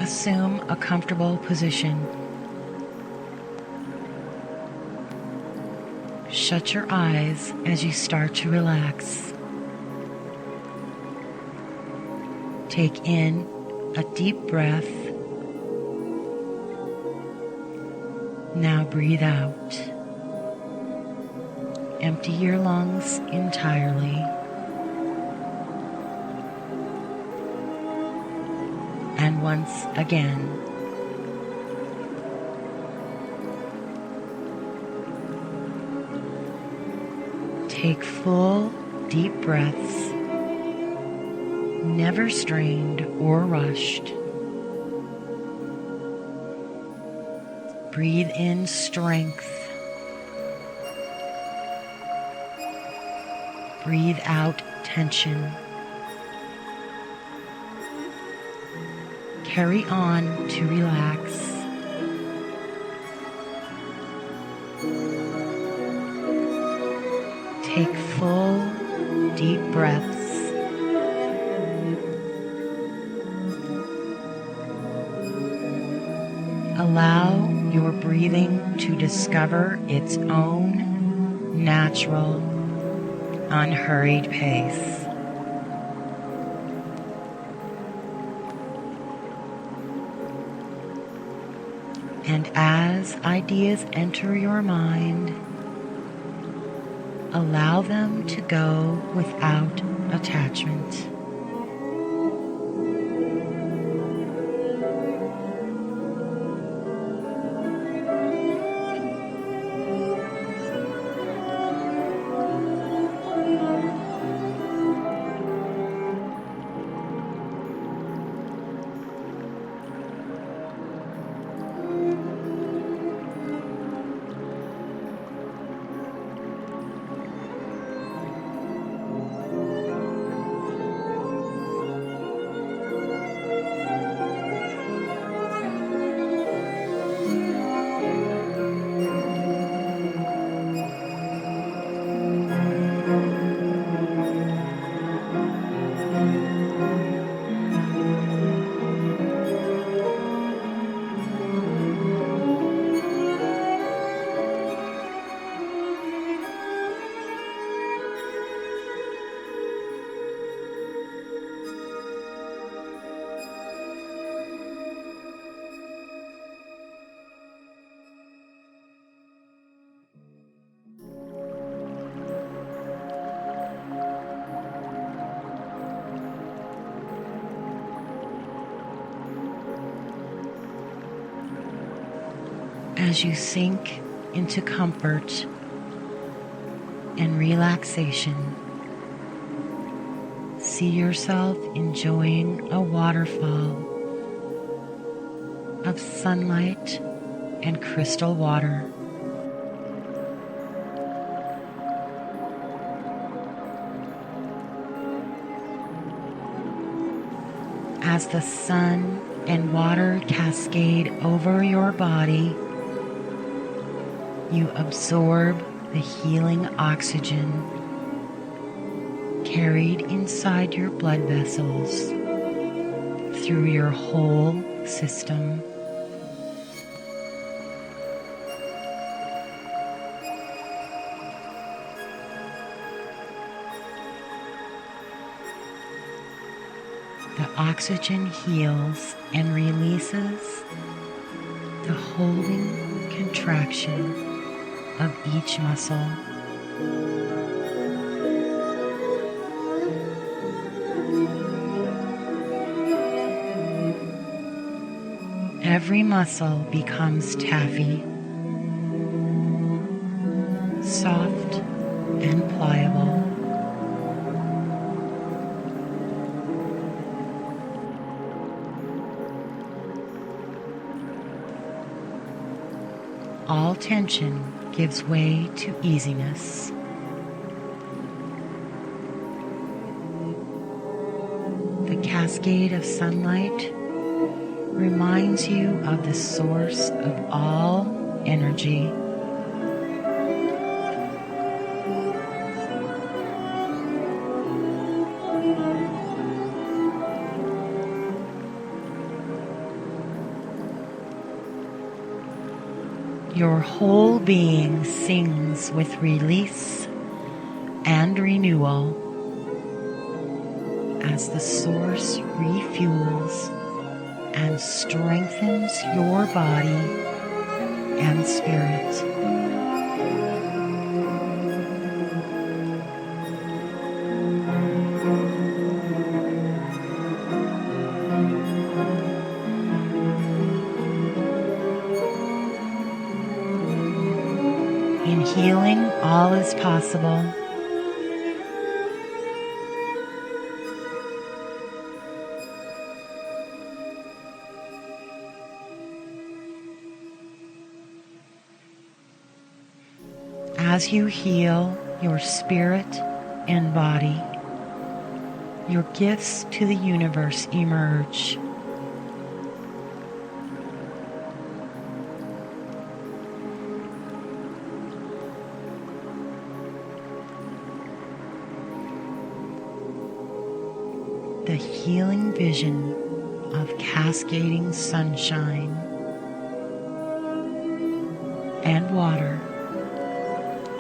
Assume a comfortable position. Shut your eyes as you start to relax. Take in a deep breath. Now breathe out. Empty your lungs entirely. And once again, take full, deep breaths, never strained or rushed. Breathe in strength. Breathe out tension. Carry on to relax. Take full, deep breaths. Allow your breathing to discover its own natural, unhurried pace. And as ideas enter your mind, allow them to go without attachment. As you sink into comfort and relaxation, see yourself enjoying a waterfall of sunlight and crystal water. As the sun and water cascade over your body, you absorb the healing oxygen carried inside your blood vessels through your whole system. The oxygen heals and releases the holding contraction of each muscle. Every muscle becomes taffy, soft and pliable. All tension gives way to easiness. The cascade of sunlight reminds you of the source of all energy. Your whole being sings with release and renewal as the source refuels and strengthens your body and spirit. In healing, all is possible. As you heal your spirit and body, your gifts to the universe emerge. The healing vision of cascading sunshine and water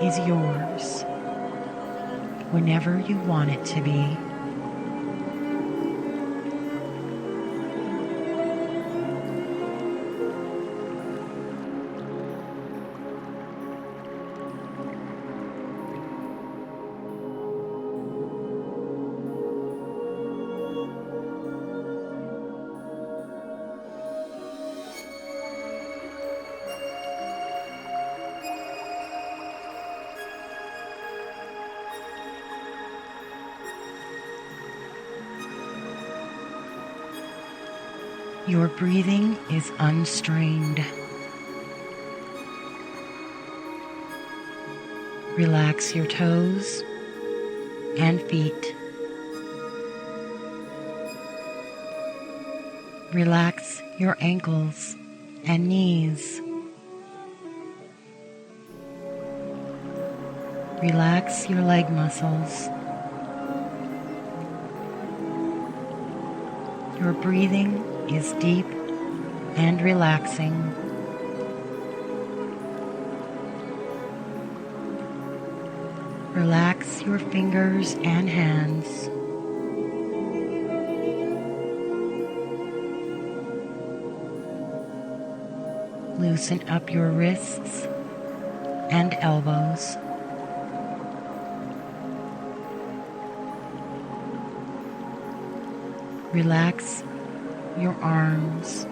is yours whenever you want it to be. Your breathing is unstrained. Relax your toes and feet. Relax your ankles and knees. Relax your leg muscles. Your breathing is deep and relaxing. Relax your fingers and hands. Loosen up your wrists and elbows. Relax your arms.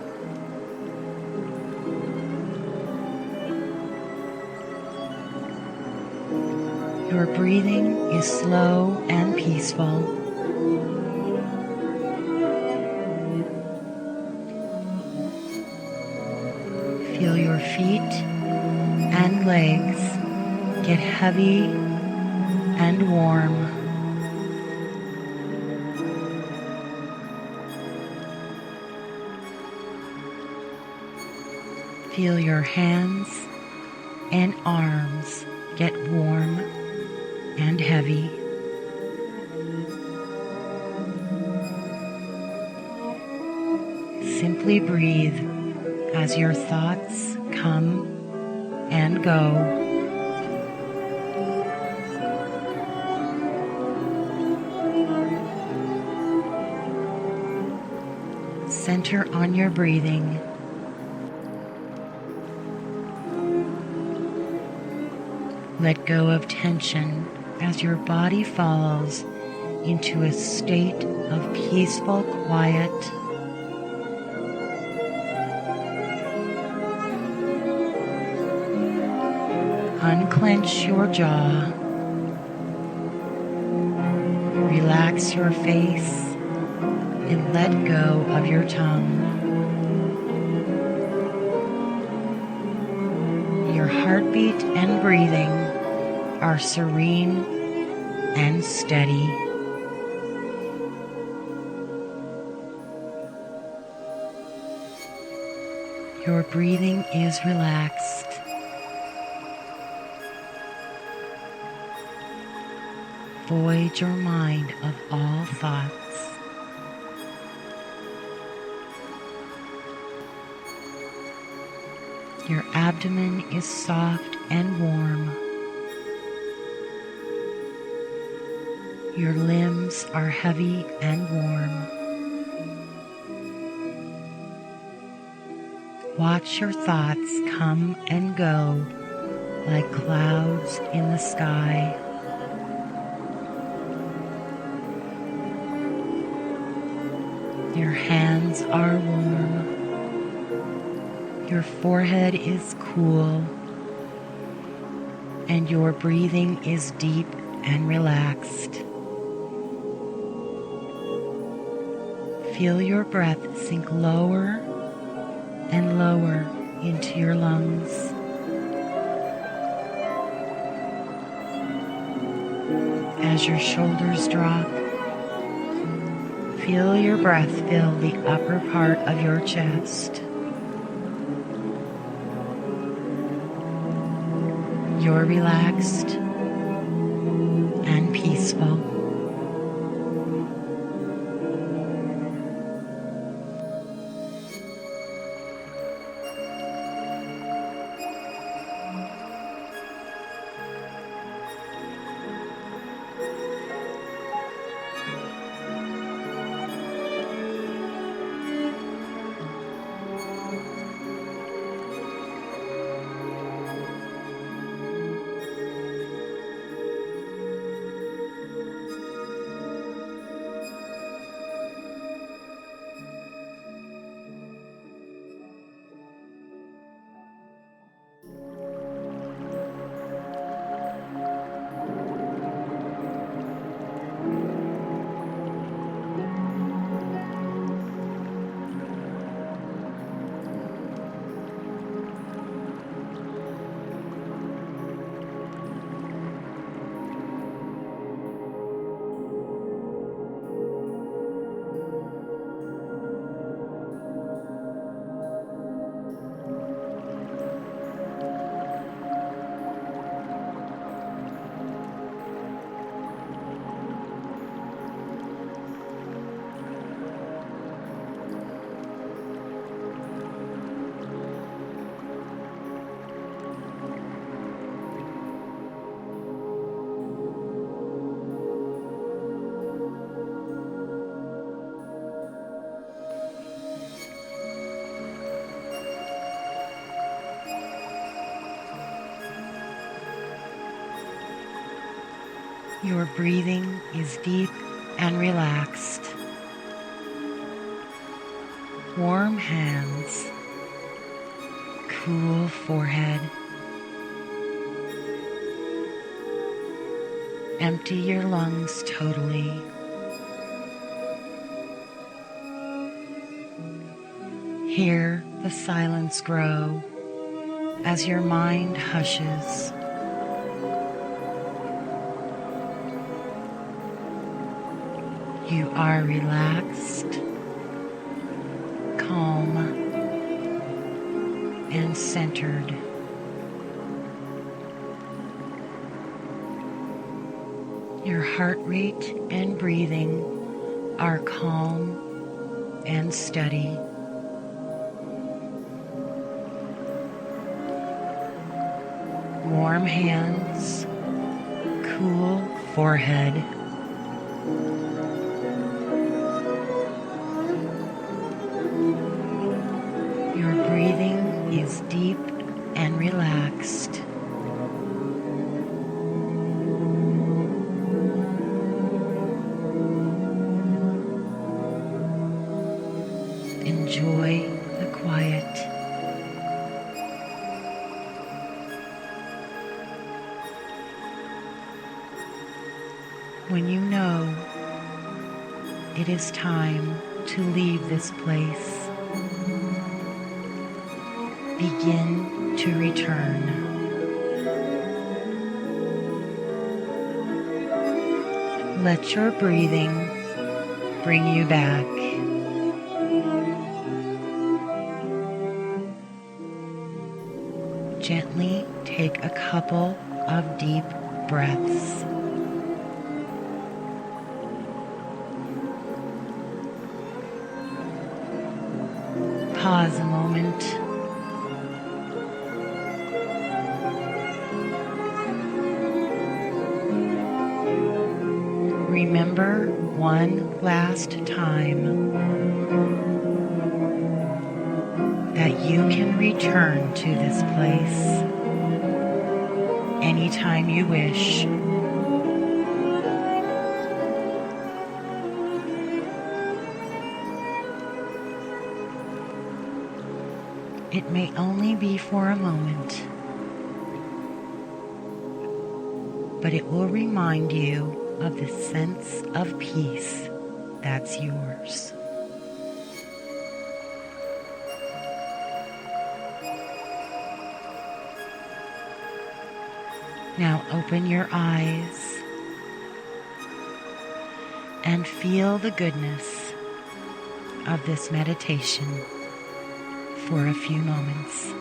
Your breathing is slow and peaceful. Feel your feet and legs get heavy and warm. Feel your hands and arms get warm and heavy. Simply breathe as your thoughts come and go. Center on your breathing. Let go of tension as your body falls into a state of peaceful quiet. Unclench your jaw. Relax your face and let go of your tongue. Your heartbeat and breathing are serene and steady. Your breathing is relaxed. Void your mind of all thoughts. Your abdomen is soft and warm. Your limbs are heavy and warm. Watch your thoughts come and go like clouds in the sky. Your hands are warm. Your forehead is cool. And your breathing is deep and relaxed. Feel your breath sink lower and lower into your lungs. As your shoulders drop, feel your breath fill the upper part of your chest. You're relaxed and peaceful. Your breathing is deep and relaxed. Warm hands, cool forehead. Empty your lungs totally. Hear the silence grow as your mind hushes. You are relaxed, calm, and centered. Your heart rate and breathing are calm and steady. Warm hands, cool forehead. Your breathing is deep and relaxed. Enjoy the quiet. When you know it is time to leave this place, begin to return. Let your breathing bring you back. Gently take a couple of deep breaths. Pause a moment remember one last time that you can return to this place anytime you wish. It may only be for a moment, but it will remind you of the sense of peace that's yours. Now open your eyes and feel the goodness of this meditation for a few moments.